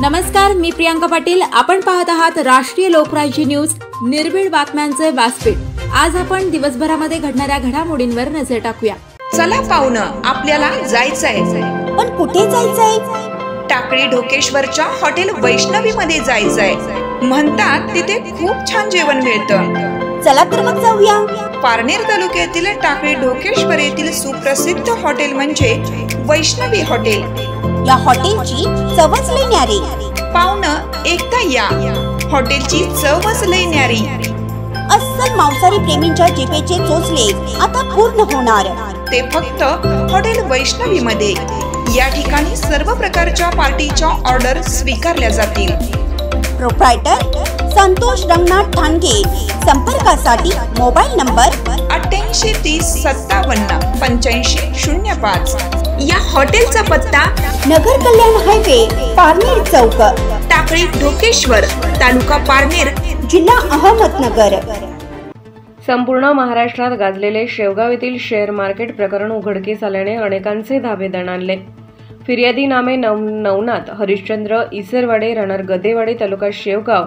नमस्कार, मी प्रियांका पाटील। आपण पाहत आहात राष्ट्रीय लोकराज्य न्यूज, निर्भीड बातम्यांचे व्यासपीठ। आज आपण दिवसभरामध्ये घडणाऱ्या घडामोडींवर नजर टाकूया। चला पाहुणं, आपल्याला जायचंय। पण कुठे जायचंय? टाकळी ढोकेश्वरच्या हॉटेल वैष्णवी मध्ये जायचंय। म्हणतात तिथे खूप छान जेवण मिळतं। चला तर मग जाऊया। पारनेर तालुक्यातील टाकळी ढोकेश्वर येथील सुप्रसिद्ध हॉटेल म्हणजे वैष्णवी हॉटेल। या हॉटेलची चवच लई न्यारी। पाहुणं, एकदा या, हॉटेलची चवच लई न्यारी। अस्सल मांसाहारी प्रेमींच्या जिभेचे चोचले आता पूर्ण होणार, ते फक्त हॉटेल वैष्णवी मध्ये। या ठिकाणी सर्व प्रकारच्या पार्टीच्या ऑर्डर स्वीकारल्या जातील। प्रोप्रायटर संतोष रंगनाथ ठाणगे। संपर्कासाठी मोबाईल नंबर 88 30 57 85 05। या हॉटेलचा पत्ता नगर कल्याण हायवे, पारनेर चौक, टाकळी ढोकेश्वर, तालुका पारनेर, जिल्हा अहमदनगर। संपूर्ण महाराष्ट्रात गाजलेले शेवगाव येथील शेअर मार्केट प्रकरण उघडकीस आल्याने अनेकांचे धाबे दणाणले। फिर्यादी नामे नवनाथ हरिश्चंद्र इसरवाडे, राहणार गदेवाडी, तालुका शेवगाव,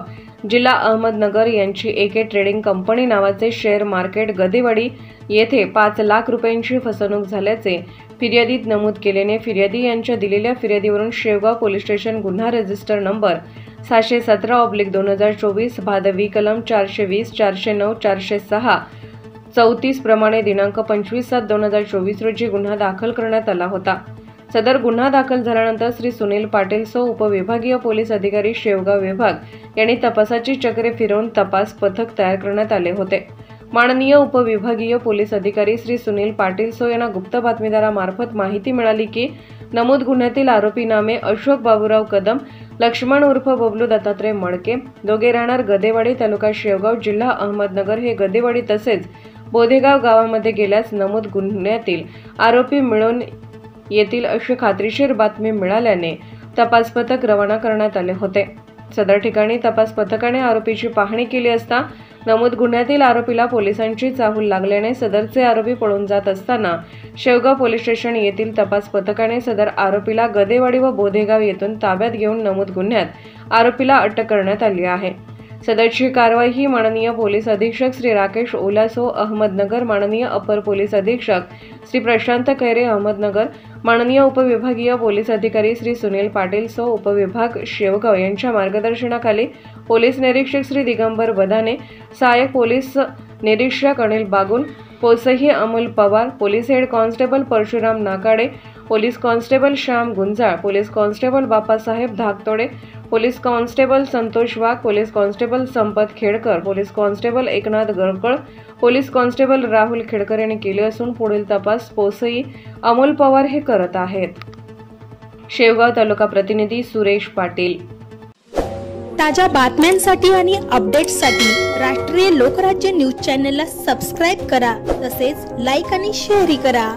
जिल्हा अहमदनगर यांची एके ट्रेडिंग कंपनी नावाचे शेअर मार्केट गदेवाडी येथे 5 लाख रुपयांची फसवणूक झाल्याचे फिर्यादीत नमूद केल्याने फिर्यादी यांच्या दिलेल्या फिर्यादीवरून शेवगाव पोलीस स्टेशन गुन्हा रजिस्टर नंबर 717/2024 भादवी कलम 420, 409, 406, 34 प्रमाणे दिनांक 25/7/2024 रोजी गुन्हा दाखल करण्यात आला होता। सदर गुन्हा दाखल झाल्यानंतर श्री सुनील पाटील सो उपविभागीय पोलीस अधिकारी शेवगाव विभाग यांनी तपासाची चक्रे फिरवून तपास पथक तयार करण्यात आले होते। माननीय उपविभागीय पोलीस अधिकारी श्री सुनील पाटील सो यांना गुप्त बातमीदारामार्फत माहिती मिळाली की नमूद गुन्ह्यातील आरोपी नामे अशोक बाबूराव कदम, लक्ष्मण उर्फ बबलू दत्तात्रय मडके, दोघे राहणार गदेवाडी, तालुका शेवगाव, जिल्हा अहमदनगर हे गदेवाडी तसेच बोधेगाव गावामध्ये गेल्यास नमूद गुन्ह्यातील आरोपी मिळून येतील अशी खात्रीशीर बातमी मिळाल्याने तपास पथक रवाना करण्यात आले होते। सदर ठिकाणी तपास पथकाने आरोपीची पाहणी केली असता नमूद गुन्ह्यातील आरोपीला पोलिसांची चाहूल लागल्याने सदरचे आरोपी पळून जात असताना शेवगाव पोलीस स्टेशन येथील तपास पथकाने सदर आरोपीला गदेवाडी व बोधेगाव येथून ताब्यात घेऊन नमूद गुन्ह्यात आरोपीला अटक करण्यात आली आहे। सदरची कारवाई ही माननीय पोलीस अधीक्षक श्री राकेश ओलासो अहमदनगर, माननीय अपर पोलीस अधीक्षक श्री प्रशांत खैरे अहमदनगर, माननीय उपविभागीय पोलीस अधिकारी श्री सुनील पाटील सो उपविभाग शेवगाव यांच्या मार्गदर्शनाखाली पोलीस निरीक्षक श्री दिगंबर बदाने, सहाय्यक पोलीस निरीक्षक अनिल बागुल, पोसही Amol Pawar, police head constable Parshuram Nakade, police constable Shyam Gunjal, police constable Bapasaheb Dhaktode, police constable Santosh Wagh, police constable Sampat Khedkar, police constable Eknath Galkal, police constable Rahul Khedkar यांनी केले असून पुढील तपास पोसई अमोल पवार हे करत आहेत। शेवगाव तालुका प्रतिनिधी सुरेश पाटील। ताज्या बातम्यांसाठी आणि अपडेट्ससाठी राष्ट्रीय लोकराज्य न्यूज चॅनलला सबस्क्राईब करा, तसेच लाईक आणि शेअर करा।